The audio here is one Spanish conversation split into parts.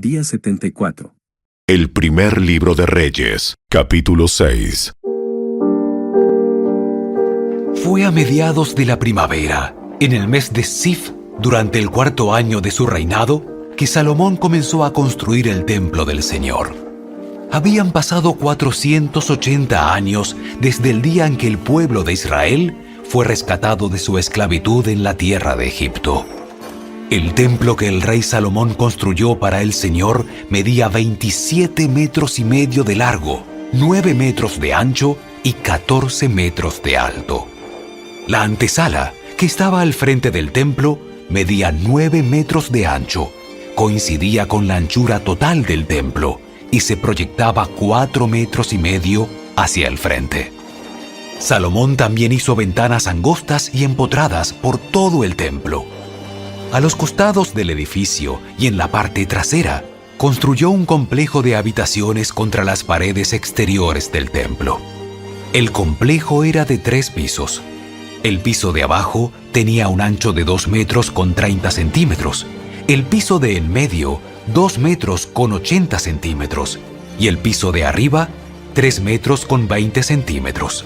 Día 74. El primer libro de Reyes, capítulo 6. Fue a mediados de la primavera, en el mes de Sif, durante el 4º año de su reinado, que Salomón comenzó a construir el templo del Señor. Habían pasado 480 años desde el día en que el pueblo de Israel fue rescatado de su esclavitud en la tierra de Egipto. El templo que el rey Salomón construyó para el Señor medía 27 metros y medio de largo, 9 metros de ancho y 14 metros de alto. La antesala, que estaba al frente del templo, medía 9 metros de ancho, coincidía con la anchura total del templo y se proyectaba 4 metros y medio hacia el frente. Salomón también hizo ventanas angostas y empotradas por todo el templo. A los costados del edificio y en la parte trasera, construyó un complejo de habitaciones contra las paredes exteriores del templo. El complejo era de 3 pisos. El piso de abajo tenía un ancho de 2 metros con 30 centímetros, el piso de en medio 2 metros con 80 centímetros y el piso de arriba 3 metros con 20 centímetros.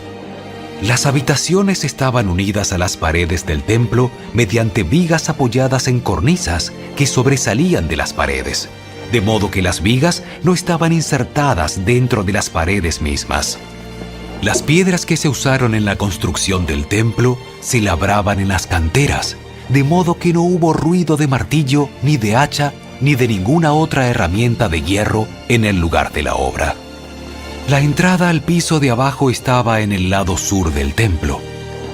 Las habitaciones estaban unidas a las paredes del templo mediante vigas apoyadas en cornisas que sobresalían de las paredes, de modo que las vigas no estaban insertadas dentro de las paredes mismas. Las piedras que se usaron en la construcción del templo se labraban en las canteras, de modo que no hubo ruido de martillo, ni de hacha, ni de ninguna otra herramienta de hierro en el lugar de la obra. La entrada al piso de abajo estaba en el lado sur del templo.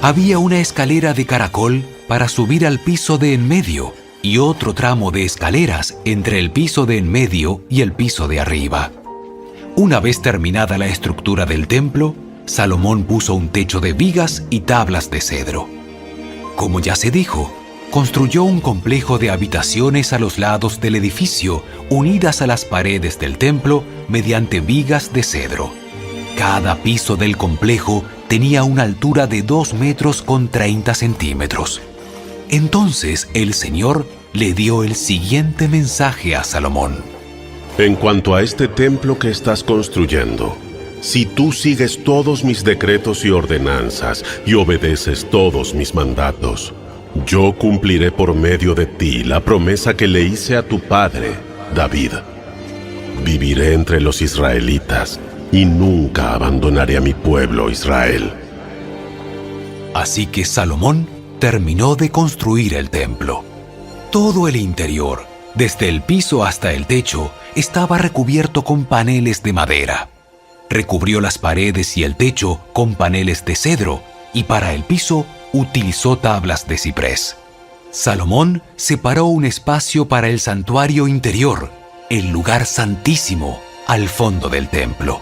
Había una escalera de caracol para subir al piso de en medio y otro tramo de escaleras entre el piso de en medio y el piso de arriba. Una vez terminada la estructura del templo, Salomón puso un techo de vigas y tablas de cedro. Como ya se dijo, construyó un complejo de habitaciones a los lados del edificio, unidas a las paredes del templo mediante vigas de cedro. Cada piso del complejo tenía una altura de 2 metros con 30 centímetros. Entonces el Señor le dio el siguiente mensaje a Salomón. En cuanto a este templo que estás construyendo, si tú sigues todos mis decretos y ordenanzas y obedeces todos mis mandatos, yo cumpliré por medio de ti la promesa que le hice a tu padre, David. Viviré entre los israelitas y nunca abandonaré a mi pueblo Israel. Así que Salomón terminó de construir el templo. Todo el interior, desde el piso hasta el techo, estaba recubierto con paneles de madera. Recubrió las paredes y el techo con paneles de cedro y para el piso utilizó tablas de ciprés. Salomón separó un espacio para el santuario interior, el lugar santísimo, al fondo del templo.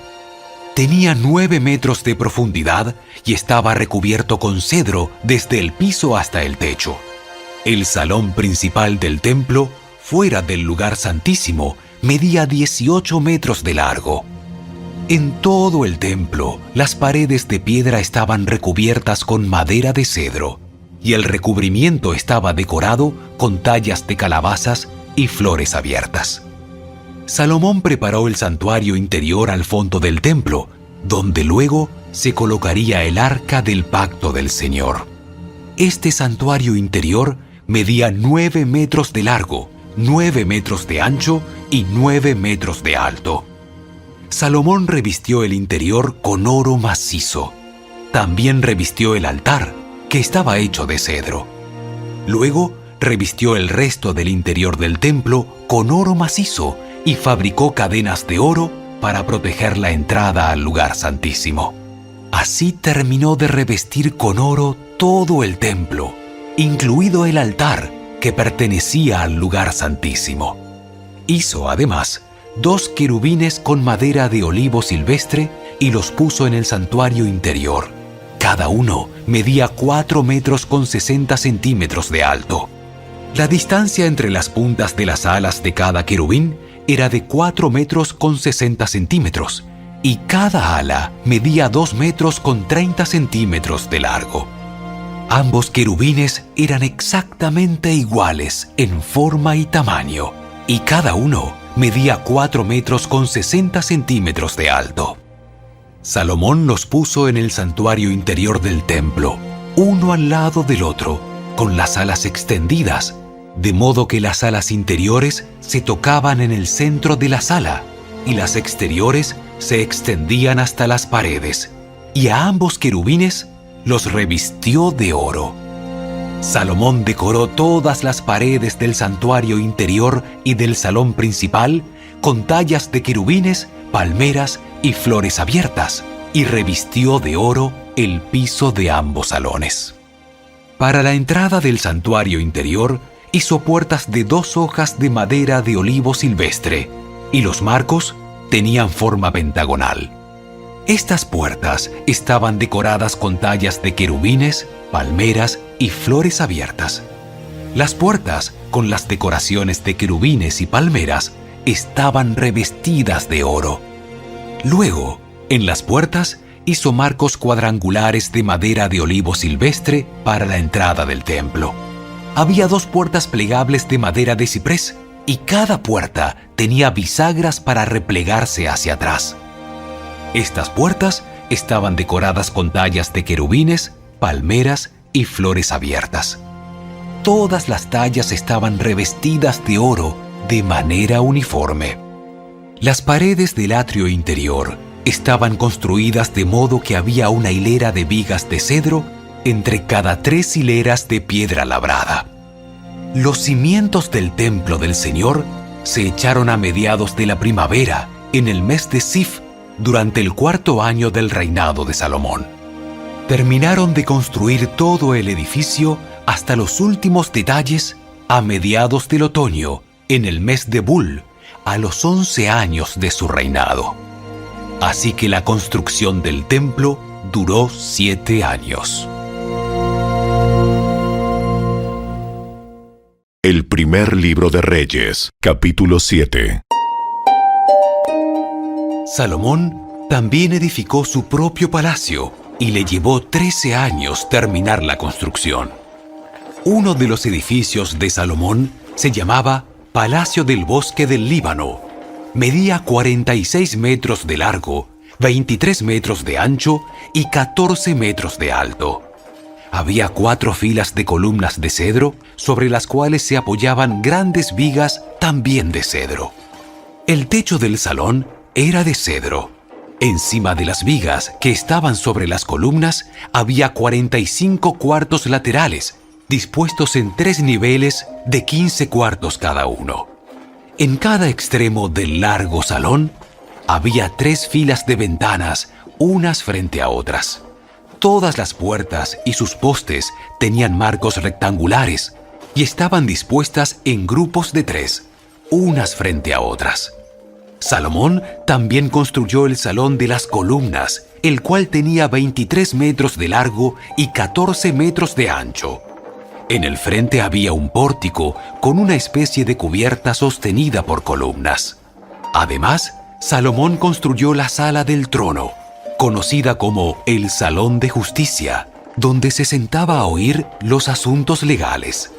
Tenía 9 metros de profundidad y estaba recubierto con cedro desde el piso hasta el techo. El salón principal del templo, fuera del lugar santísimo, medía 18 metros de largo. En todo el templo, las paredes de piedra estaban recubiertas con madera de cedro, y el recubrimiento estaba decorado con tallas de calabazas y flores abiertas. Salomón preparó el santuario interior al fondo del templo, donde luego se colocaría el arca del pacto del Señor. Este santuario interior medía 9 metros de largo, 9 metros de ancho y 9 metros de alto. Salomón revistió el interior con oro macizo. También revistió el altar, que estaba hecho de cedro. Luego revistió el resto del interior del templo con oro macizo y fabricó cadenas de oro para proteger la entrada al lugar santísimo. Así terminó de revestir con oro todo el templo, incluido el altar que pertenecía al lugar santísimo. Hizo además 2 querubines con madera de olivo silvestre y los puso en el santuario interior. Cada uno medía 4 metros con 60 centímetros de alto. La distancia entre las puntas de las alas de cada querubín era de 4 metros con 60 centímetros y cada ala medía 2 metros con 30 centímetros de largo. Ambos querubines eran exactamente iguales en forma y tamaño, y cada uno medía 4 metros con 60 centímetros de alto. Salomón los puso en el santuario interior del templo, uno al lado del otro, con las alas extendidas, de modo que las alas interiores se tocaban en el centro de la sala y las exteriores se extendían hasta las paredes, y a ambos querubines los revistió de oro. Salomón decoró todas las paredes del santuario interior y del salón principal con tallas de querubines, palmeras y flores abiertas, y revistió de oro el piso de ambos salones. Para la entrada del santuario interior hizo puertas de 2 hojas de madera de olivo silvestre, y los marcos tenían forma pentagonal. Estas puertas estaban decoradas con tallas de querubines, palmeras y flores abiertas. Las puertas, con las decoraciones de querubines y palmeras, estaban revestidas de oro. Luego, en las puertas, hizo marcos cuadrangulares de madera de olivo silvestre para la entrada del templo. Había 2 puertas plegables de madera de ciprés, y cada puerta tenía bisagras para replegarse hacia atrás. Estas puertas estaban decoradas con tallas de querubines, palmeras y flores abiertas. Todas las tallas estaban revestidas de oro de manera uniforme. Las paredes del atrio interior estaban construidas de modo que había una hilera de vigas de cedro entre cada 3 hileras de piedra labrada. Los cimientos del templo del Señor se echaron a mediados de la primavera, en el mes de Sif, durante el 4º año del reinado de Salomón. Terminaron de construir todo el edificio hasta los últimos detalles a mediados del otoño, en el mes de Bul, a los 11 años de su reinado. Así que la construcción del templo duró 7 años. El primer libro de Reyes, capítulo 7. Salomón también edificó su propio palacio y le llevó 13 años terminar la construcción. Uno de los edificios de Salomón se llamaba Palacio del Bosque del Líbano. Medía 46 metros de largo, 23 metros de ancho y 14 metros de alto. Había 4 filas de columnas de cedro sobre las cuales se apoyaban grandes vigas también de cedro. El techo del salón era de cedro. Encima de las vigas que estaban sobre las columnas había 45 cuartos laterales, dispuestos en 3 niveles de 15 cuartos cada uno. En cada extremo del largo salón había 3 filas de ventanas, unas frente a otras. Todas las puertas y sus postes tenían marcos rectangulares y estaban dispuestas en grupos de 3, unas frente a otras. Salomón también construyó el Salón de las Columnas, el cual tenía 23 metros de largo y 14 metros de ancho. En el frente había un pórtico con una especie de cubierta sostenida por columnas. Además, Salomón construyó la Sala del Trono, conocida como el Salón de Justicia, donde se sentaba a oír los asuntos legales.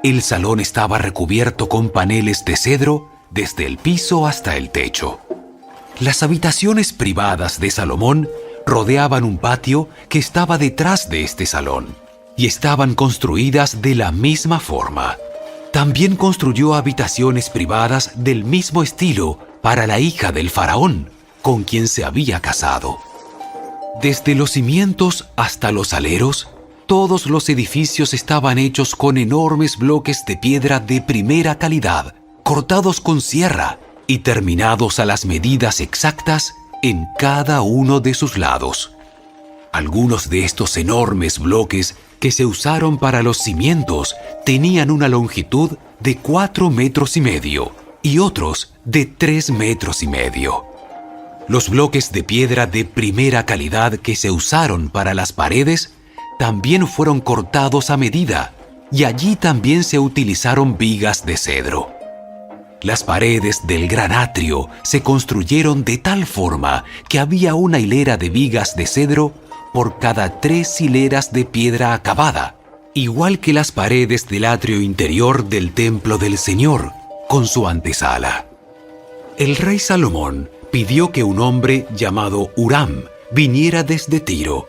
El salón estaba recubierto con paneles de cedro desde el piso hasta el techo. Las habitaciones privadas de Salomón rodeaban un patio que estaba detrás de este salón y estaban construidas de la misma forma. También construyó habitaciones privadas del mismo estilo para la hija del faraón, con quien se había casado. Desde los cimientos hasta los aleros, todos los edificios estaban hechos con enormes bloques de piedra de primera calidad, cortados con sierra y terminados a las medidas exactas en cada uno de sus lados. Algunos de estos enormes bloques que se usaron para los cimientos tenían una longitud de 4,5 metros y otros de 3,5 metros. Los bloques de piedra de primera calidad que se usaron para las paredes también fueron cortados a medida, y allí también se utilizaron vigas de cedro. Las paredes del gran atrio se construyeron de tal forma que había una hilera de vigas de cedro por cada 3 hileras de piedra acabada, igual que las paredes del atrio interior del templo del Señor, con su antesala. El rey Salomón pidió que un hombre llamado Huram viniera desde Tiro.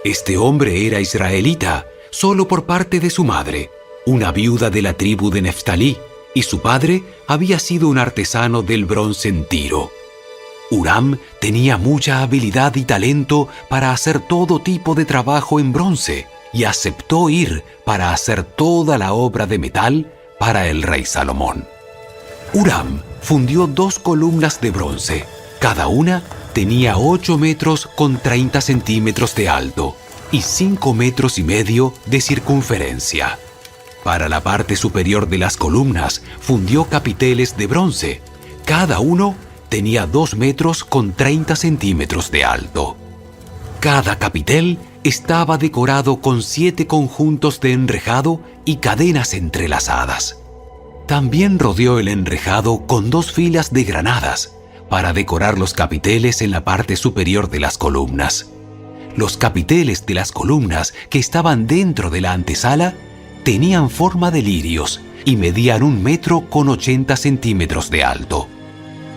Este hombre era israelita, solo por parte de su madre, una viuda de la tribu de Neftalí, y su padre había sido un artesano del bronce en Tiro. Huram tenía mucha habilidad y talento para hacer todo tipo de trabajo en bronce y aceptó ir para hacer toda la obra de metal para el rey Salomón. Huram fundió 2 columnas de bronce. Cada una tenía 8 metros con 30 centímetros de alto y 5 metros y medio de circunferencia. Para la parte superior de las columnas fundió capiteles de bronce. Cada uno tenía 2 metros con 30 centímetros de alto. Cada capitel estaba decorado con 7 conjuntos de enrejado y cadenas entrelazadas. También rodeó el enrejado con 2 filas de granadas para decorar los capiteles en la parte superior de las columnas. Los capiteles de las columnas que estaban dentro de la antesala tenían forma de lirios y medían 1 metro con 80 centímetros de alto.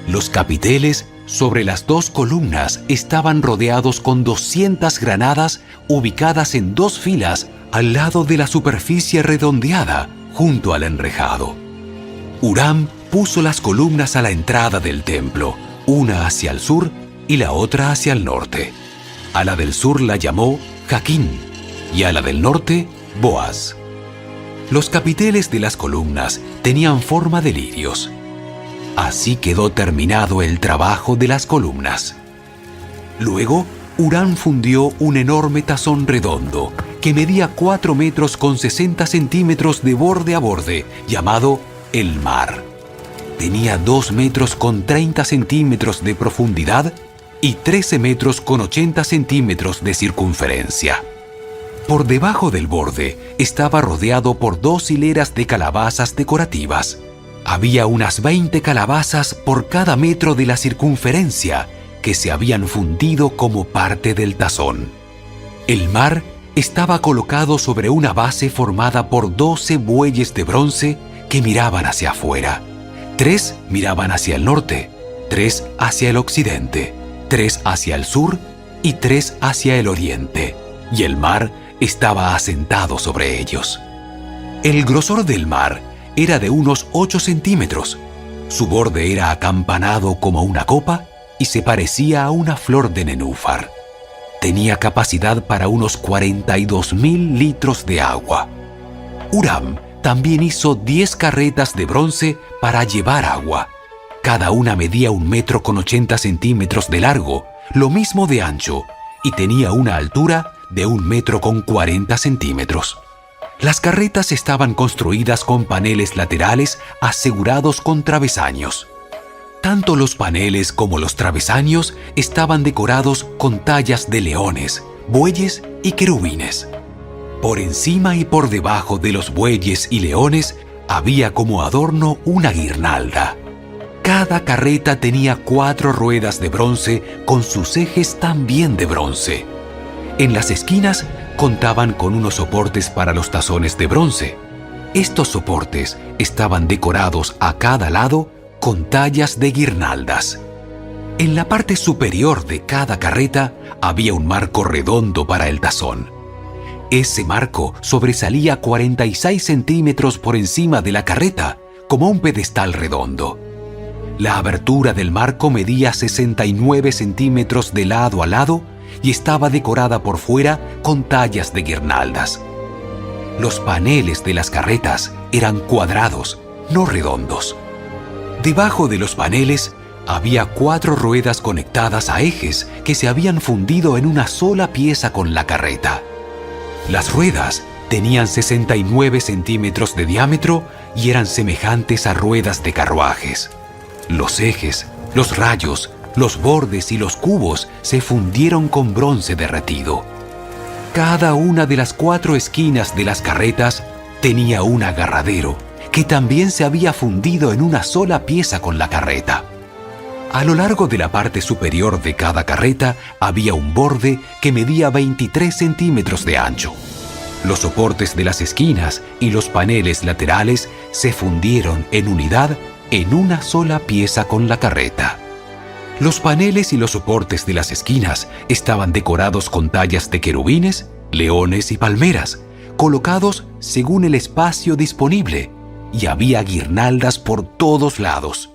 Los capiteles sobre las 2 columnas estaban rodeados con 200 granadas ubicadas en 2 filas al lado de la superficie redondeada junto al enrejado. Huram puso las columnas a la entrada del templo, una hacia el sur y la otra hacia el norte. A la del sur la llamó Jaquín y a la del norte Boaz. Los capiteles de las columnas tenían forma de lirios. Así quedó terminado el trabajo de las columnas. Luego, Huram fundió un enorme tazón redondo que medía 4 metros con 60 centímetros de borde a borde, llamado el mar. Tenía 2 metros con 30 centímetros de profundidad y 13 metros con 80 centímetros de circunferencia. Por debajo del borde estaba rodeado por 2 hileras de calabazas decorativas. Había unas 20 calabazas por cada metro de la circunferencia que se habían fundido como parte del tazón. El mar estaba colocado sobre una base formada por 12 bueyes de bronce que miraban hacia afuera. 3 miraban hacia el norte, 3 hacia el occidente, 3 hacia el sur y 3 hacia el oriente, y el mar estaba asentado sobre ellos. El grosor del mar era de unos 8 centímetros. Su borde era acampanado como una copa y se parecía a una flor de nenúfar. Tenía capacidad para unos 42.000 litros de agua. Huram también hizo 10 carretas de bronce para llevar agua. Cada una medía 1 metro con 80 centímetros de largo, lo mismo de ancho, y tenía una altura de 1 metro con 40 centímetros. Las carretas estaban construidas con paneles laterales asegurados con travesaños. Tanto los paneles como los travesaños estaban decorados con tallas de leones, bueyes y querubines. Por encima y por debajo de los bueyes y leones había como adorno una guirnalda. Cada carreta tenía 4 ruedas de bronce con sus ejes también de bronce. En las esquinas contaban con unos soportes para los tazones de bronce. Estos soportes estaban decorados a cada lado con tallas de guirnaldas. En la parte superior de cada carreta había un marco redondo para el tazón. Ese marco sobresalía 46 centímetros por encima de la carreta, como un pedestal redondo. La abertura del marco medía 69 centímetros de lado a lado y estaba decorada por fuera con tallas de guirnaldas. Los paneles de las carretas eran cuadrados, no redondos. Debajo de los paneles había 4 ruedas conectadas a ejes que se habían fundido en una sola pieza con la carreta. Las ruedas tenían 69 centímetros de diámetro y eran semejantes a ruedas de carruajes. Los ejes, los rayos, los bordes y los cubos se fundieron con bronce derretido. Cada una de las 4 esquinas de las carretas tenía un agarradero que también se había fundido en una sola pieza con la carreta. A lo largo de la parte superior de cada carreta había un borde que medía 23 centímetros de ancho. Los soportes de las esquinas y los paneles laterales se fundieron en unidad en una sola pieza con la carreta. Los paneles y los soportes de las esquinas estaban decorados con tallas de querubines, leones y palmeras, colocados según el espacio disponible, y había guirnaldas por todos lados.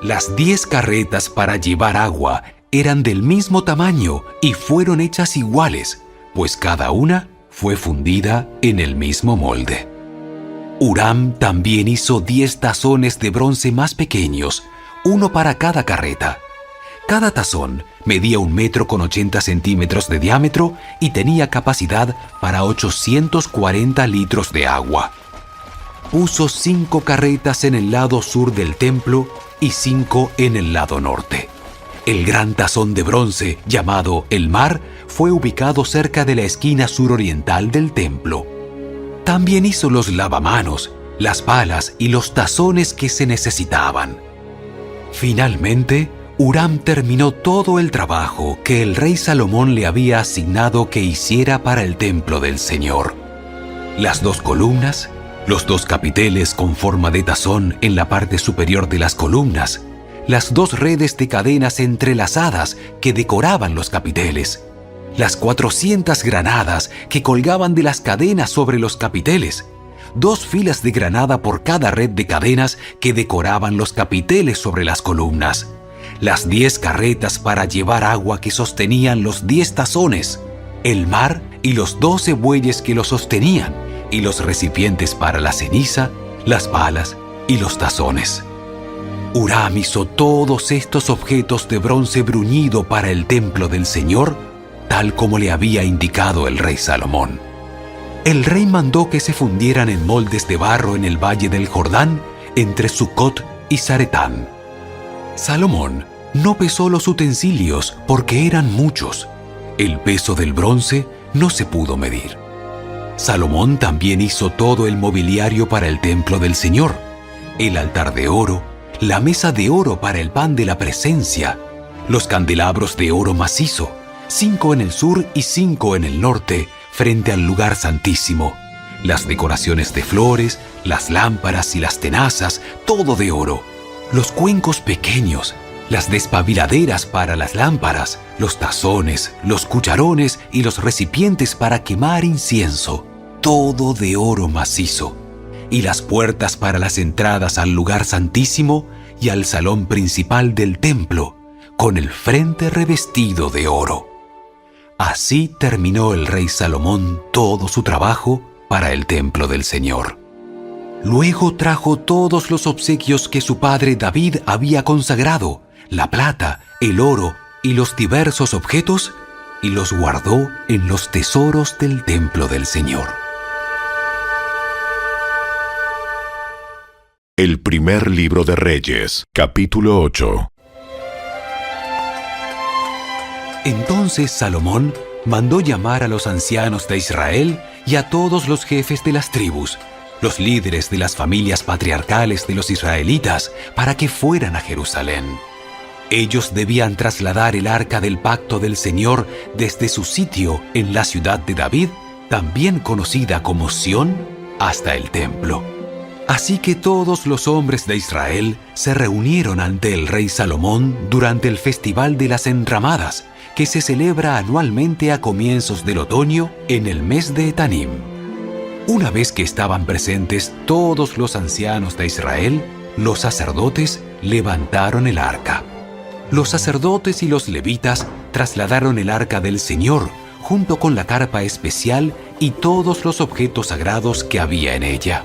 Las 10 carretas para llevar agua eran del mismo tamaño y fueron hechas iguales, pues cada una fue fundida en el mismo molde. Huram también hizo 10 tazones de bronce más pequeños, uno para cada carreta. Cada tazón medía 1,80 m de diámetro y tenía capacidad para 840 litros de agua. Puso 5 carretas en el lado sur del templo y 5 en el lado norte. El gran tazón de bronce, llamado el Mar, fue ubicado cerca de la esquina suroriental del templo. También hizo los lavamanos, las palas y los tazones que se necesitaban. Finalmente, Huram terminó todo el trabajo que el rey Salomón le había asignado que hiciera para el templo del Señor. Las 2 columnas, los 2 capiteles con forma de tazón en la parte superior de las columnas, las 2 redes de cadenas entrelazadas que decoraban los capiteles, las 400 granadas que colgaban de las cadenas sobre los capiteles, 2 filas de granada por cada red de cadenas que decoraban los capiteles sobre las columnas, las 10 carretas para llevar agua que sostenían los 10 tazones, el Mar y los 12 bueyes que lo sostenían, y los recipientes para la ceniza, las palas y los tazones. Huram hizo todos estos objetos de bronce bruñido para el templo del Señor, tal como le había indicado el rey Salomón. El rey mandó que se fundieran en moldes de barro en el valle del Jordán, entre Sucot y Zaretán. Salomón no pesó los utensilios porque eran muchos. El peso del bronce no se pudo medir. Salomón también hizo todo el mobiliario para el templo del Señor: el altar de oro, la mesa de oro para el pan de la presencia, los candelabros de oro macizo, 5 en el sur y 5 en el norte, frente al lugar santísimo, las decoraciones de flores, las lámparas y las tenazas, todo de oro, los cuencos pequeños, las despabiladeras para las lámparas, los tazones, los cucharones y los recipientes para quemar incienso, todo de oro macizo, y las puertas para las entradas al lugar santísimo y al salón principal del templo, con el frente revestido de oro. Así terminó el rey Salomón todo su trabajo para el templo del Señor. Luego trajo todos los obsequios que su padre David había consagrado, la plata, el oro y los diversos objetos, y los guardó en los tesoros del templo del Señor. El primer libro de Reyes, capítulo 8. Entonces Salomón mandó llamar a los ancianos de Israel y a todos los jefes de las tribus, los líderes de las familias patriarcales de los israelitas, para que fueran a Jerusalén. Ellos debían trasladar el arca del pacto del Señor desde su sitio en la ciudad de David, también conocida como Sión, hasta el templo. Así que todos los hombres de Israel se reunieron ante el rey Salomón durante el Festival de las Enramadas, que se celebra anualmente a comienzos del otoño en el mes de Etanim. Una vez que estaban presentes todos los ancianos de Israel, los sacerdotes levantaron el arca. Los sacerdotes y los levitas trasladaron el arca del Señor junto con la carpa especial y todos los objetos sagrados que había en ella.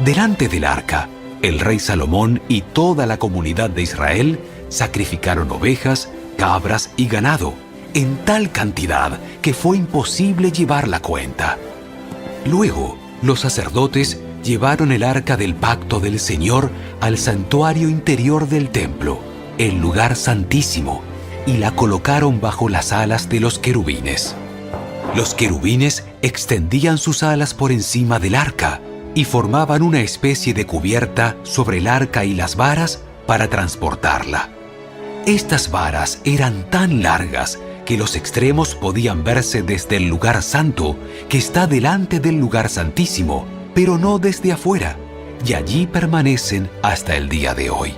Delante del arca, el rey Salomón y toda la comunidad de Israel sacrificaron ovejas, cabras y ganado, en tal cantidad que fue imposible llevar la cuenta. Luego, los sacerdotes llevaron el arca del pacto del Señor al santuario interior del templo, el lugar santísimo, y la colocaron bajo las alas de los querubines. Los querubines extendían sus alas por encima del arca y formaban una especie de cubierta sobre el arca y las varas para transportarla. Estas varas eran tan largas que los extremos podían verse desde el lugar santo, que está delante del lugar santísimo, pero no desde afuera, y allí permanecen hasta el día de hoy.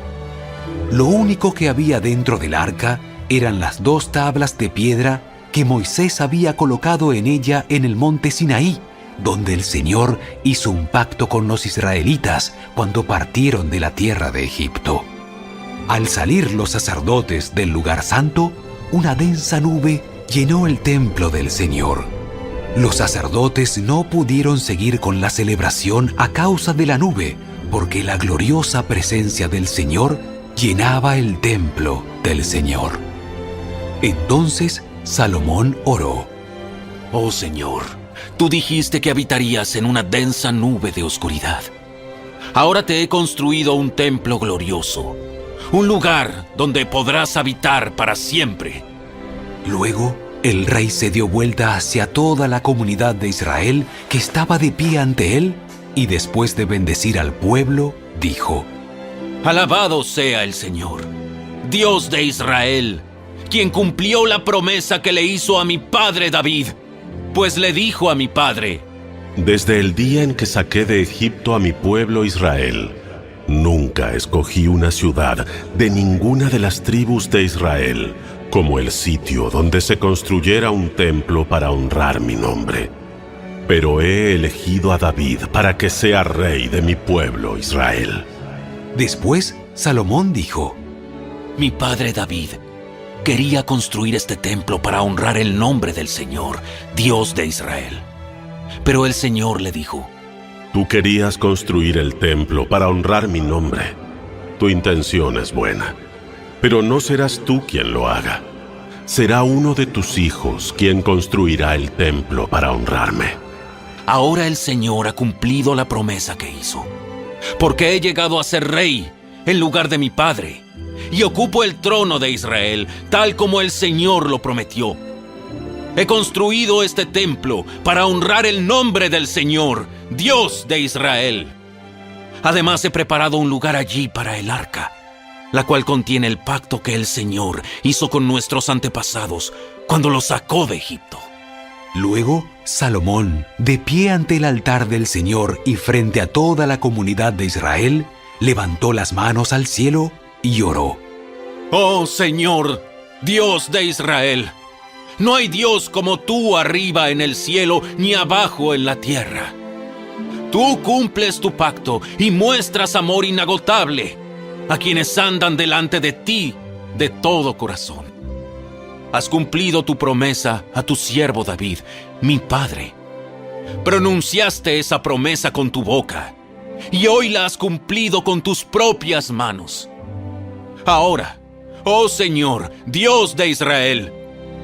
Lo único que había dentro del arca eran las 2 tablas de piedra que Moisés había colocado en ella en el monte Sinaí, donde el Señor hizo un pacto con los israelitas cuando partieron de la tierra de Egipto. Al salir los sacerdotes del lugar santo, una densa nube llenó el templo del Señor. Los sacerdotes no pudieron seguir con la celebración a causa de la nube, porque la gloriosa presencia del Señor llenaba el templo del Señor. Entonces Salomón oró: Oh Señor, tú dijiste que habitarías en una densa nube de oscuridad. Ahora te he construido un templo glorioso, un lugar donde podrás habitar para siempre. Luego, el rey se dio vuelta hacia toda la comunidad de Israel que estaba de pie ante él, y después de bendecir al pueblo, dijo: Alabado sea el Señor, Dios de Israel, quien cumplió la promesa que le hizo a mi padre David, pues le dijo a mi padre: Desde el día en que saqué de Egipto a mi pueblo Israel, nunca escogí una ciudad de ninguna de las tribus de Israel como el sitio donde se construyera un templo para honrar mi nombre. Pero he elegido a David para que sea rey de mi pueblo Israel. Después, Salomón dijo: Mi padre David quería construir este templo para honrar el nombre del Señor, Dios de Israel. Pero el Señor le dijo: Tú querías construir el templo para honrar mi nombre. Tu intención es buena, pero no serás tú quien lo haga. Será uno de tus hijos quien construirá el templo para honrarme. Ahora el Señor ha cumplido la promesa que hizo, porque he llegado a ser rey en lugar de mi padre, y ocupo el trono de Israel, tal como el Señor lo prometió. He construido este templo para honrar el nombre del Señor, Dios de Israel. Además, he preparado un lugar allí para el arca, la cual contiene el pacto que el Señor hizo con nuestros antepasados cuando los sacó de Egipto. Luego, Salomón, de pie ante el altar del Señor y frente a toda la comunidad de Israel, levantó las manos al cielo y oró: Oh Señor, Dios de Israel, no hay Dios como tú arriba en el cielo ni abajo en la tierra. Tú cumples tu pacto y muestras amor inagotable a quienes andan delante de ti de todo corazón. Has cumplido tu promesa a tu siervo David, mi padre. Pronunciaste esa promesa con tu boca y hoy la has cumplido con tus propias manos. Ahora, oh Señor, Dios de Israel,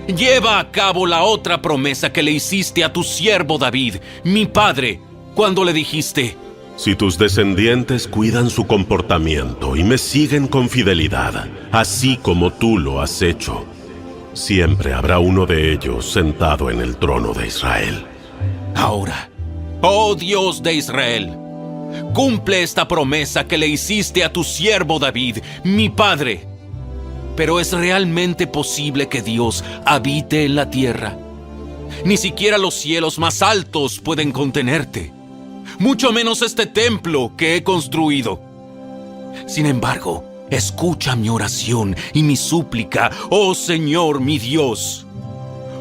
lleva a cabo la otra promesa que le hiciste a tu siervo David, mi padre, cuando le dijiste: Si tus descendientes cuidan su comportamiento y me siguen con fidelidad, así como tú lo has hecho, siempre habrá uno de ellos sentado en el trono de Israel. Ahora, oh Dios de Israel, cumple esta promesa que le hiciste a tu siervo David, mi padre. Pero ¿es realmente posible que Dios habite en la tierra? Ni siquiera los cielos más altos pueden contenerte, mucho menos este templo que he construido. Sin embargo, escucha mi oración y mi súplica, oh Señor mi Dios.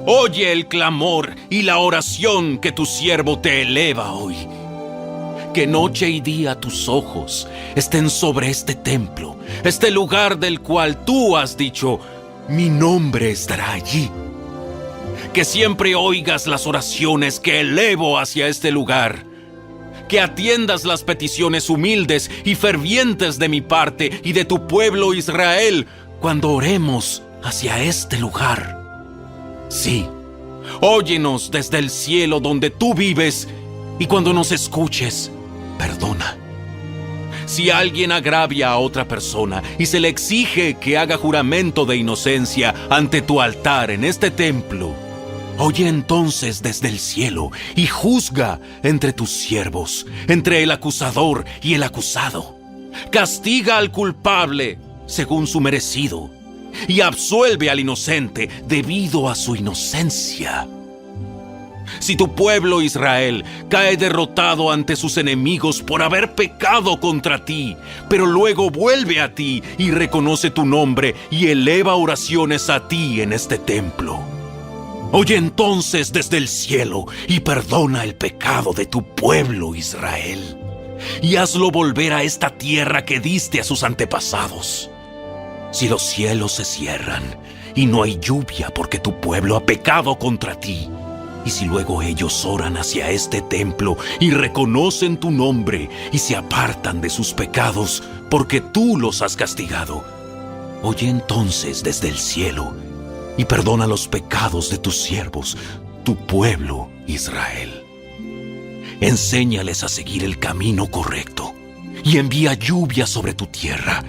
Oye el clamor y la oración que tu siervo te eleva hoy. Que noche y día tus ojos estén sobre este templo, este lugar del cual tú has dicho: mi nombre estará allí. Que siempre oigas las oraciones que elevo hacia este lugar. Que atiendas las peticiones humildes y fervientes de mi parte y de tu pueblo Israel cuando oremos hacia este lugar. Sí, óyenos desde el cielo donde tú vives, y cuando nos escuches, perdona. Si alguien agravia a otra persona y se le exige que haga juramento de inocencia ante tu altar en este templo, oye entonces desde el cielo y juzga entre tus siervos, entre el acusador y el acusado. Castiga al culpable según su merecido y absuelve al inocente debido a su inocencia. Si tu pueblo Israel cae derrotado ante sus enemigos por haber pecado contra ti, pero luego vuelve a ti y reconoce tu nombre y eleva oraciones a ti en este templo, oye entonces desde el cielo y perdona el pecado de tu pueblo Israel, y hazlo volver a esta tierra que diste a sus antepasados. Si los cielos se cierran y no hay lluvia porque tu pueblo ha pecado contra ti, y si luego ellos oran hacia este templo y reconocen tu nombre y se apartan de sus pecados porque tú los has castigado, oye entonces desde el cielo y perdona los pecados de tus siervos, tu pueblo Israel. Enséñales a seguir el camino correcto y envía lluvia sobre tu tierra,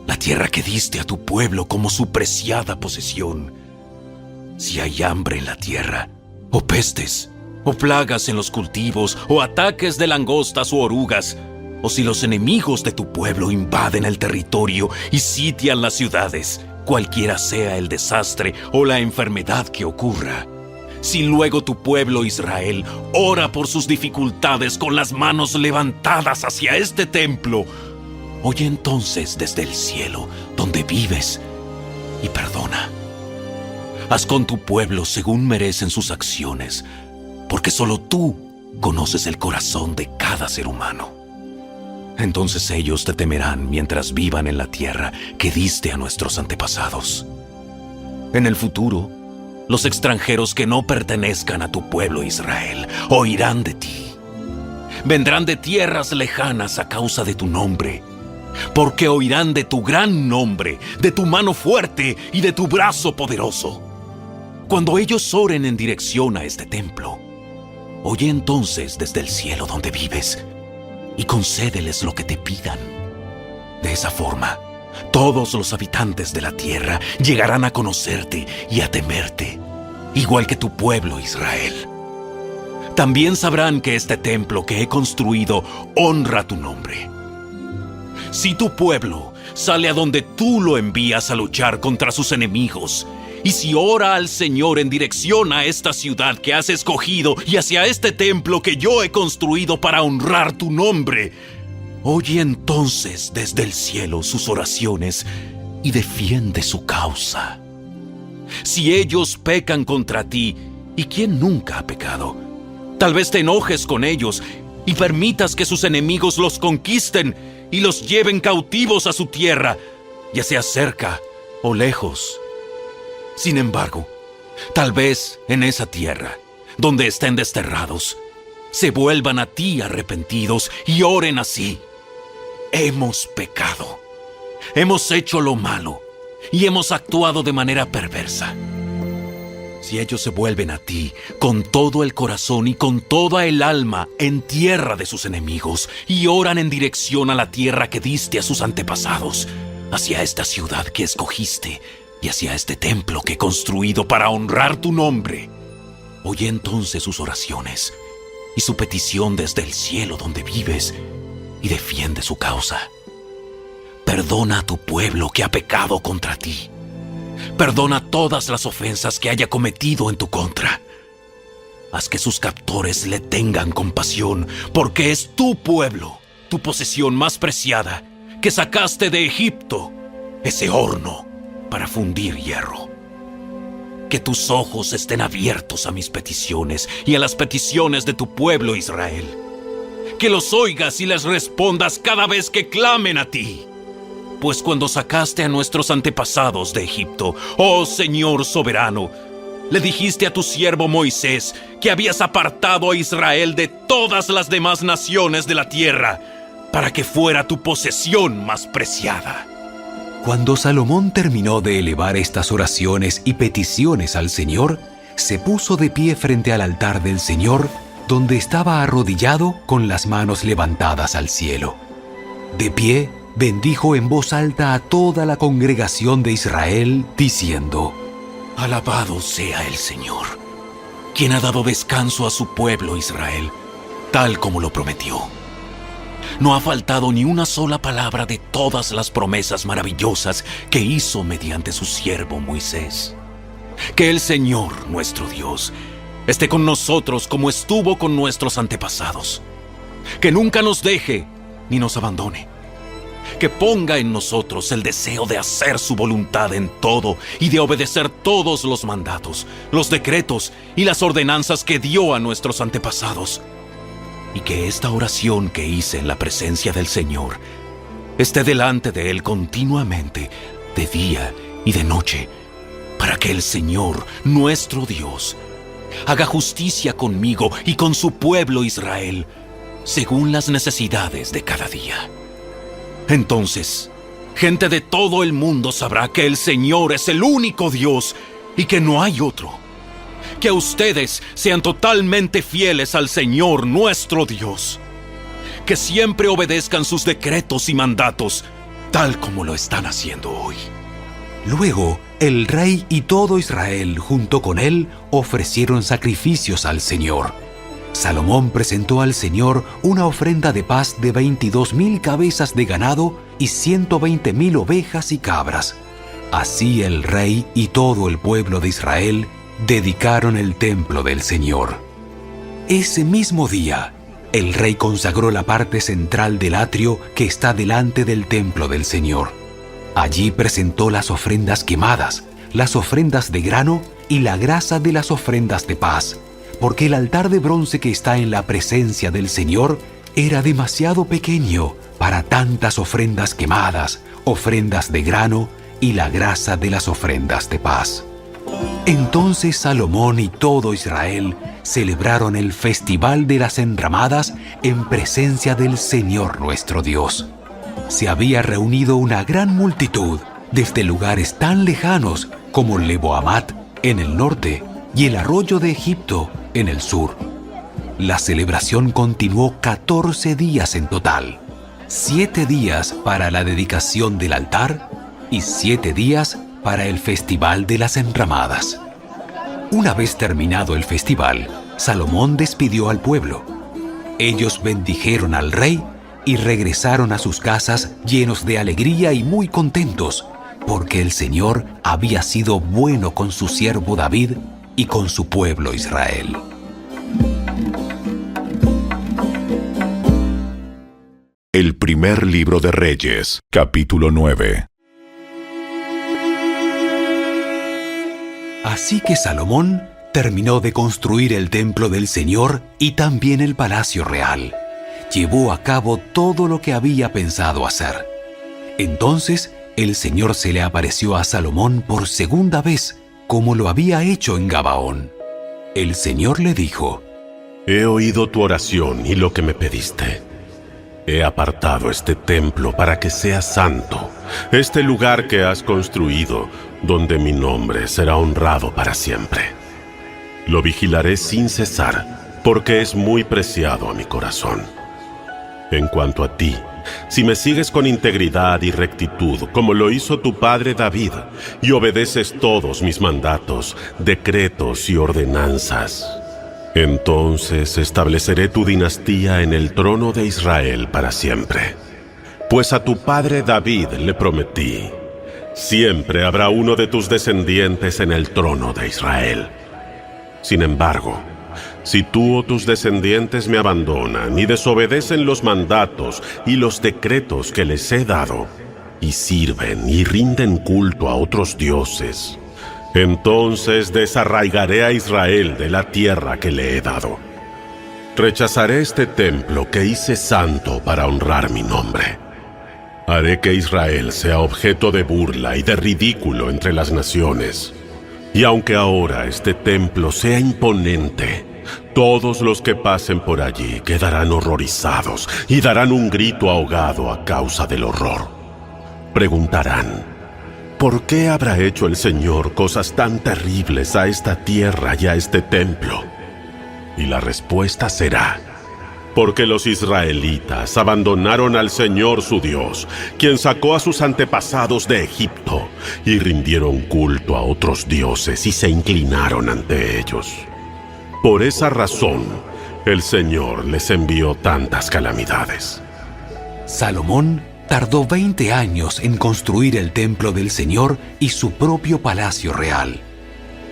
la tierra que diste a tu pueblo como su preciada posesión. Si hay hambre en la tierra, o pestes, o plagas en los cultivos, o ataques de langostas o orugas, o si los enemigos de tu pueblo invaden el territorio y sitian las ciudades, cualquiera sea el desastre o la enfermedad que ocurra, si luego tu pueblo Israel ora por sus dificultades con las manos levantadas hacia este templo, oye entonces desde el cielo donde vives y perdona. Haz con tu pueblo según merecen sus acciones, porque solo tú conoces el corazón de cada ser humano. Entonces ellos te temerán mientras vivan en la tierra que diste a nuestros antepasados. En el futuro, los extranjeros que no pertenezcan a tu pueblo Israel oirán de ti. Vendrán de tierras lejanas a causa de tu nombre, porque oirán de tu gran nombre, de tu mano fuerte y de tu brazo poderoso. Cuando ellos oren en dirección a este templo, oye entonces desde el cielo donde vives y concédeles lo que te pidan. De esa forma, todos los habitantes de la tierra llegarán a conocerte y a temerte, igual que tu pueblo Israel. También sabrán que este templo que he construido honra tu nombre. Si tu pueblo sale a donde tú lo envías a luchar contra sus enemigos, y si ora al Señor en dirección a esta ciudad que has escogido y hacia este templo que yo he construido para honrar tu nombre, oye entonces desde el cielo sus oraciones y defiende su causa. Si ellos pecan contra ti, ¿y quién nunca ha pecado? Tal vez te enojes con ellos y permitas que sus enemigos los conquisten y los lleven cautivos a su tierra, ya sea cerca o lejos. Sin embargo, tal vez en esa tierra, donde estén desterrados, se vuelvan a ti arrepentidos y oren así: hemos pecado, hemos hecho lo malo y hemos actuado de manera perversa. Si ellos se vuelven a ti con todo el corazón y con toda el alma en tierra de sus enemigos y oran en dirección a la tierra que diste a sus antepasados, hacia esta ciudad que escogiste y hacia este templo que he construido para honrar tu nombre, oye entonces sus oraciones y su petición desde el cielo donde vives y defiende su causa. Perdona a tu pueblo que ha pecado contra ti. Perdona todas las ofensas que haya cometido en tu contra. Haz que sus captores le tengan compasión, porque es tu pueblo, tu posesión más preciada, que sacaste de Egipto, ese horno para fundir hierro. Que tus ojos estén abiertos a mis peticiones y a las peticiones de tu pueblo Israel. Que los oigas y les respondas cada vez que clamen a ti. Pues cuando sacaste a nuestros antepasados de Egipto, oh Señor soberano, le dijiste a tu siervo Moisés que habías apartado a Israel de todas las demás naciones de la tierra, para que fuera tu posesión más preciada. Cuando Salomón terminó de elevar estas oraciones y peticiones al Señor, se puso de pie frente al altar del Señor, donde estaba arrodillado con las manos levantadas al cielo. De pie, bendijo en voz alta a toda la congregación de Israel, diciendo: Alabado sea el Señor, quien ha dado descanso a su pueblo Israel, tal como lo prometió. No ha faltado ni una sola palabra de todas las promesas maravillosas que hizo mediante su siervo Moisés. Que el Señor, nuestro Dios, esté con nosotros como estuvo con nuestros antepasados. Que nunca nos deje ni nos abandone. Que ponga en nosotros el deseo de hacer su voluntad en todo y de obedecer todos los mandatos, los decretos y las ordenanzas que dio a nuestros antepasados. Y que esta oración que hice en la presencia del Señor esté delante de Él continuamente, de día y de noche, para que el Señor, nuestro Dios, haga justicia conmigo y con su pueblo Israel, según las necesidades de cada día. Entonces, gente de todo el mundo sabrá que el Señor es el único Dios y que no hay otro. Que ustedes sean totalmente fieles al Señor nuestro Dios. Que siempre obedezcan sus decretos y mandatos, tal como lo están haciendo hoy. Luego, el rey y todo Israel junto con él ofrecieron sacrificios al Señor. Salomón presentó al Señor una ofrenda de paz de 22,000 cabezas de ganado y 120,000 ovejas y cabras. Así el rey y todo el pueblo de Israel dedicaron el templo del Señor. Ese mismo día, el rey consagró la parte central del atrio que está delante del templo del Señor. Allí presentó las ofrendas quemadas, las ofrendas de grano y la grasa de las ofrendas de paz, porque el altar de bronce que está en la presencia del Señor era demasiado pequeño para tantas ofrendas quemadas, ofrendas de grano y la grasa de las ofrendas de paz. Entonces Salomón y todo Israel celebraron el Festival de las Enramadas en presencia del Señor nuestro Dios. Se había reunido una gran multitud desde lugares tan lejanos como Lebo-Hamat en el norte y el arroyo de Egipto en el sur. La celebración continuó 14 días en total, 7 días para la dedicación del altar y 7 días para el Festival de las Enramadas. Una vez terminado el festival, Salomón despidió al pueblo. Ellos bendijeron al rey y regresaron a sus casas llenos de alegría y muy contentos, porque el Señor había sido bueno con su siervo David y con su pueblo Israel. El primer libro de Reyes, capítulo 9. Así que Salomón terminó de construir el templo del Señor y también el palacio real. Llevó a cabo todo lo que había pensado hacer. Entonces el Señor se le apareció a Salomón por segunda vez, como lo había hecho en Gabaón. El Señor le dijo: He oído tu oración y lo que me pediste. He apartado este templo para que sea santo, este lugar que has construido, donde mi nombre será honrado para siempre. Lo vigilaré sin cesar, porque es muy preciado a mi corazón. En cuanto a ti, si me sigues con integridad y rectitud, como lo hizo tu padre David, y obedeces todos mis mandatos, decretos y ordenanzas, entonces estableceré tu dinastía en el trono de Israel para siempre. Pues a tu padre David le prometí: siempre habrá uno de tus descendientes en el trono de Israel. Sin embargo, si tú o tus descendientes me abandonan y desobedecen los mandatos y los decretos que les he dado, y sirven y rinden culto a otros dioses, entonces desarraigaré a Israel de la tierra que le he dado. Rechazaré este templo que hice santo para honrar mi nombre. Haré que Israel sea objeto de burla y de ridículo entre las naciones. Y aunque ahora este templo sea imponente, todos los que pasen por allí quedarán horrorizados y darán un grito ahogado a causa del horror. Preguntarán: ¿por qué habrá hecho el Señor cosas tan terribles a esta tierra y a este templo? Y la respuesta será: porque los israelitas abandonaron al Señor su Dios, quien sacó a sus antepasados de Egipto, y rindieron culto a otros dioses y se inclinaron ante ellos. Por esa razón, el Señor les envió tantas calamidades. Salomón tardó 20 años en construir el templo del Señor y su propio palacio real.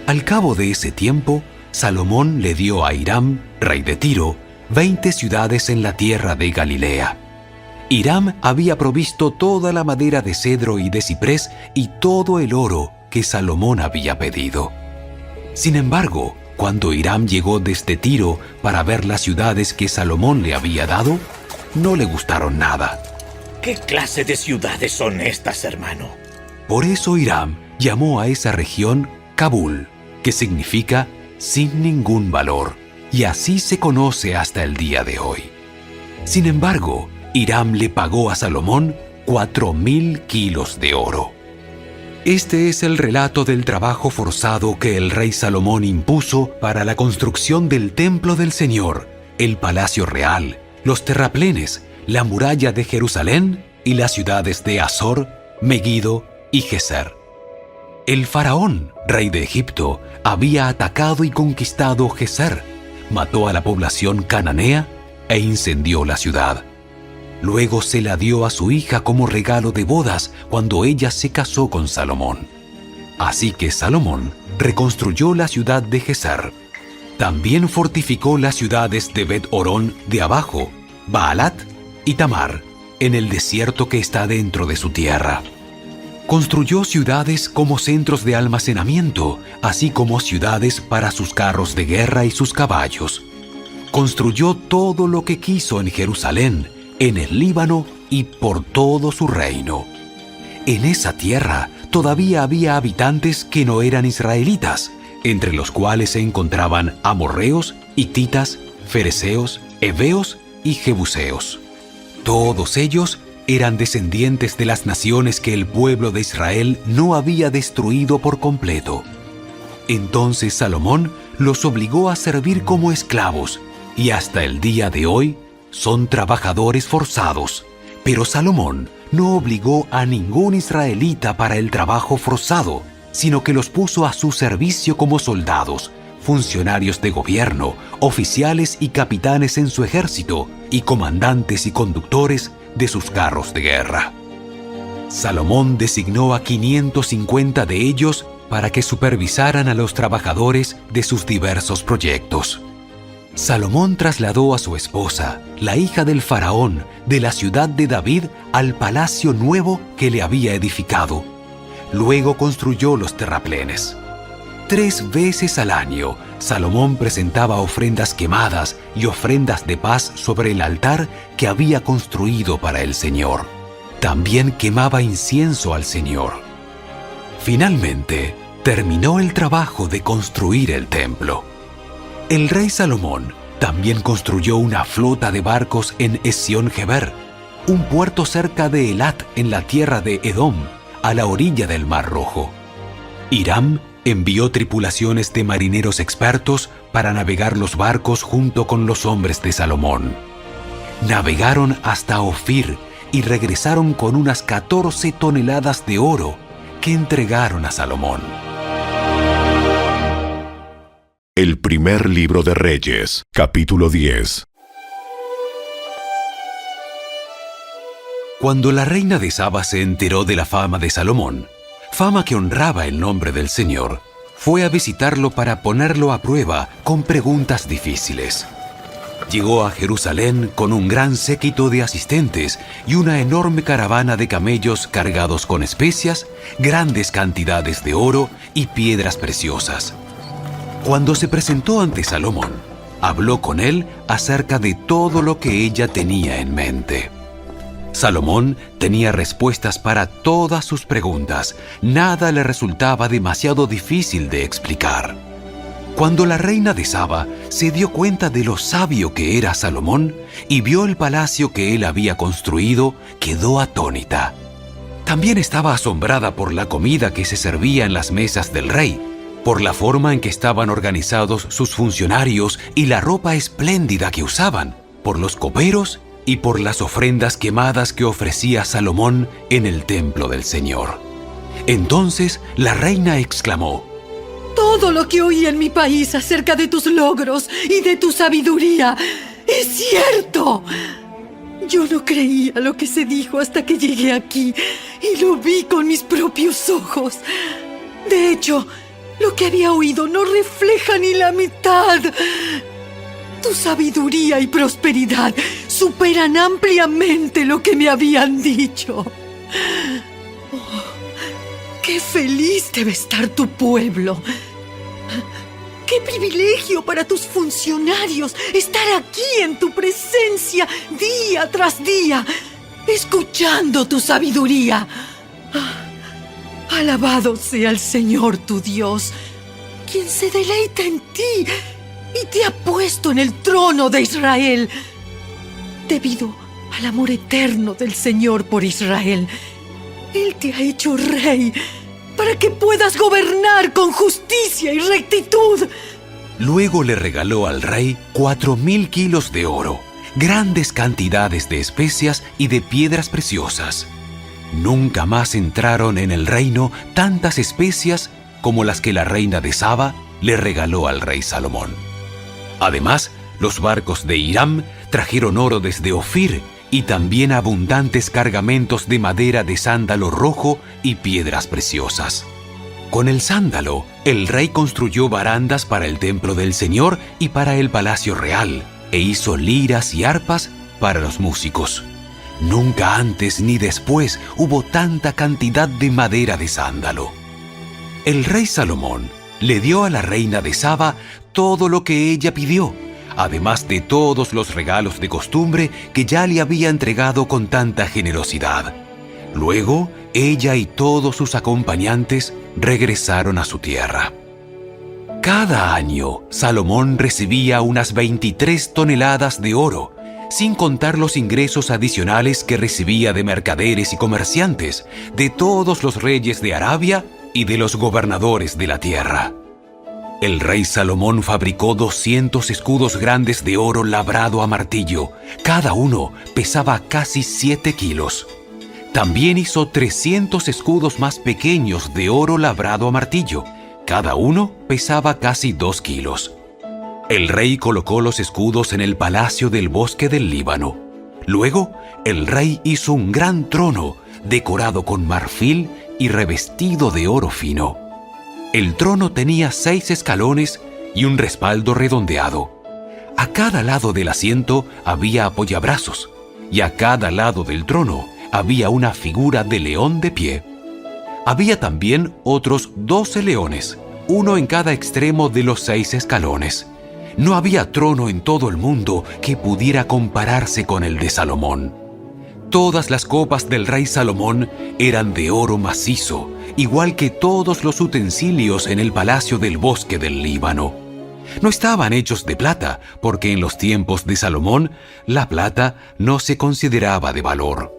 Al cabo de ese tiempo, Salomón le dio a Hiram, rey de Tiro, 20 ciudades en la tierra de Galilea. Hiram había provisto toda la madera de cedro y de ciprés y todo el oro que Salomón había pedido. Sin embargo, cuando Hiram llegó desde Tiro para ver las ciudades que Salomón le había dado, no le gustaron nada. ¿Qué clase de ciudades son estas, hermano? Por eso Hiram llamó a esa región Kabul, que significa sin ningún valor, y así se conoce hasta el día de hoy. Sin embargo, Hiram le pagó a Salomón 4.000 kilos de oro. Este es el relato del trabajo forzado que el rey Salomón impuso para la construcción del templo del Señor, el palacio real, los terraplenes, la muralla de Jerusalén y las ciudades de Azor, Megido y Geser. El faraón, rey de Egipto, había atacado y conquistado Geser, mató a la población cananea e incendió la ciudad. Luego se la dio a su hija como regalo de bodas cuando ella se casó con Salomón. Así que Salomón reconstruyó la ciudad de Geser. También fortificó las ciudades de Bet-Orón de abajo, Baalat y Tamar, en el desierto que está dentro de su tierra. Construyó ciudades como centros de almacenamiento, así como ciudades para sus carros de guerra y sus caballos. Construyó todo lo que quiso en Jerusalén, en el Líbano y por todo su reino. En esa tierra todavía había habitantes que no eran israelitas, entre los cuales se encontraban amorreos, hititas, fereceos, heveos y jebuseos. Todos ellos eran descendientes de las naciones que el pueblo de Israel no había destruido por completo. Entonces Salomón los obligó a servir como esclavos, y hasta el día de hoy son trabajadores forzados. Pero Salomón no obligó a ningún israelita para el trabajo forzado, sino que los puso a su servicio como soldados, funcionarios de gobierno, oficiales y capitanes en su ejército, y comandantes y conductores de sus carros de guerra. Salomón designó a 550 de ellos para que supervisaran a los trabajadores de sus diversos proyectos. Salomón trasladó a su esposa, la hija del faraón, de la ciudad de David al palacio nuevo que le había edificado. Luego construyó los terraplenes. 3 veces al año, Salomón presentaba ofrendas quemadas y ofrendas de paz sobre el altar que había construido para el Señor. También quemaba incienso al Señor. Finalmente, terminó el trabajo de construir el templo. El rey Salomón también construyó una flota de barcos en Esión-Geber, un puerto cerca de Elat en la tierra de Edom, a la orilla del Mar Rojo. Hiram envió tripulaciones de marineros expertos para navegar los barcos junto con los hombres de Salomón. Navegaron hasta Ofir y regresaron con unas 14 toneladas de oro que entregaron a Salomón. El primer libro de Reyes, capítulo 10. Cuando la reina de Saba se enteró de la fama de Salomón, fama que honraba el nombre del Señor, fue a visitarlo para ponerlo a prueba con preguntas difíciles. Llegó a Jerusalén con un gran séquito de asistentes y una enorme caravana de camellos cargados con especias, grandes cantidades de oro y piedras preciosas. Cuando se presentó ante Salomón, habló con él acerca de todo lo que ella tenía en mente. Salomón tenía respuestas para todas sus preguntas. Nada le resultaba demasiado difícil de explicar. Cuando la reina de Saba se dio cuenta de lo sabio que era Salomón y vio el palacio que él había construido, quedó atónita. También estaba asombrada por la comida que se servía en las mesas del rey, por la forma en que estaban organizados sus funcionarios y la ropa espléndida que usaban, por los coperos y por las ofrendas quemadas que ofrecía Salomón en el templo del Señor. Entonces la reina exclamó: Todo lo que oí en mi país acerca de tus logros y de tu sabiduría es cierto. Yo no creía lo que se dijo hasta que llegué aquí y lo vi con mis propios ojos. De hecho, Lo que había oído no refleja ni la mitad. Tu sabiduría y prosperidad superan ampliamente lo que me habían dicho. Oh, qué feliz debe estar tu pueblo. ¡Qué privilegio para tus funcionarios estar aquí en tu presencia día tras día, escuchando tu sabiduría! Alabado sea el Señor tu Dios, quien se deleita en ti y te ha puesto en el trono de Israel. Debido al amor eterno del Señor por Israel, Él te ha hecho rey para que puedas gobernar con justicia y rectitud. Luego le regaló al rey 4.000 kilos de oro, grandes cantidades de especias y de piedras preciosas. Nunca más entraron en el reino tantas especias como las que la reina de Saba le regaló al rey Salomón. Además, los barcos de Hiram trajeron oro desde Ofir y también abundantes cargamentos de madera de sándalo rojo y piedras preciosas. Con el sándalo, el rey construyó barandas para el templo del Señor y para el palacio real, e hizo liras y arpas para los músicos. Nunca antes ni después hubo tanta cantidad de madera de sándalo. El rey Salomón le dio a la reina de Saba todo lo que ella pidió, además de todos los regalos de costumbre que ya le había entregado con tanta generosidad. Luego, ella y todos sus acompañantes regresaron a su tierra. Cada año, Salomón recibía unas 23 toneladas de oro, sin contar los ingresos adicionales que recibía de mercaderes y comerciantes, de todos los reyes de Arabia y de los gobernadores de la tierra. El rey Salomón fabricó 200 escudos grandes de oro labrado a martillo. Cada uno pesaba casi 7 kilos. También hizo 300 escudos más pequeños de oro labrado a martillo. Cada uno pesaba casi 2 kilos. El rey colocó los escudos en el palacio del bosque del Líbano. Luego, el rey hizo un gran trono decorado con marfil y revestido de oro fino. El trono tenía 6 escalones y un respaldo redondeado. A cada lado del asiento había apoyabrazos, y a cada lado del trono había una figura de león de pie. Había también otros 12 leones, uno en cada extremo de los 6 escalones. No había trono en todo el mundo que pudiera compararse con el de Salomón. Todas las copas del rey Salomón eran de oro macizo, igual que todos los utensilios en el palacio del bosque del Líbano. No estaban hechos de plata, porque en los tiempos de Salomón la plata no se consideraba de valor.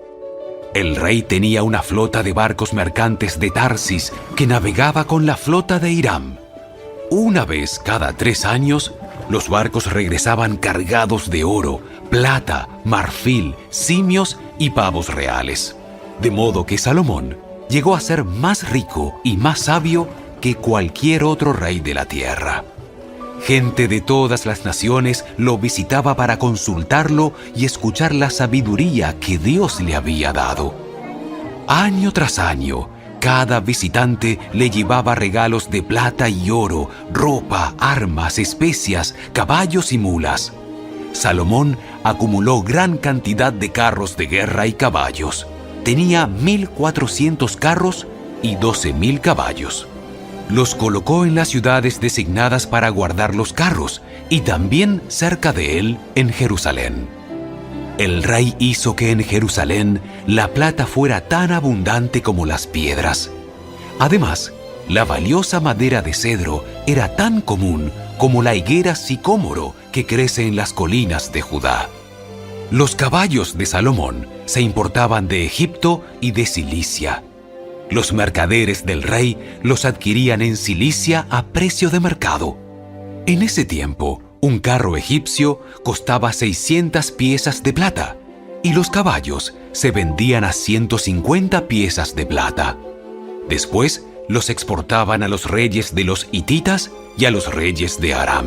El rey tenía una flota de barcos mercantes de Tarsis que navegaba con la flota de Hiram. Una vez cada 3 años, los barcos regresaban cargados de oro, plata, marfil, simios y pavos reales. De modo que Salomón llegó a ser más rico y más sabio que cualquier otro rey de la tierra. Gente de todas las naciones lo visitaba para consultarlo y escuchar la sabiduría que Dios le había dado. Año tras año, cada visitante le llevaba regalos de plata y oro, ropa, armas, especias, caballos y mulas. Salomón acumuló gran cantidad de carros de guerra y caballos. Tenía 1.400 carros y 12.000 caballos. Los colocó en las ciudades designadas para guardar los carros y también cerca de él en Jerusalén. El rey hizo que en Jerusalén la plata fuera tan abundante como las piedras. Además, la valiosa madera de cedro era tan común como la higuera sicómoro que crece en las colinas de Judá. Los caballos de Salomón se importaban de Egipto y de Cilicia. Los mercaderes del rey los adquirían en Cilicia a precio de mercado. En ese tiempo, un carro egipcio costaba 600 piezas de plata y los caballos se vendían a 150 piezas de plata. Después, los exportaban a los reyes de los hititas y a los reyes de Aram.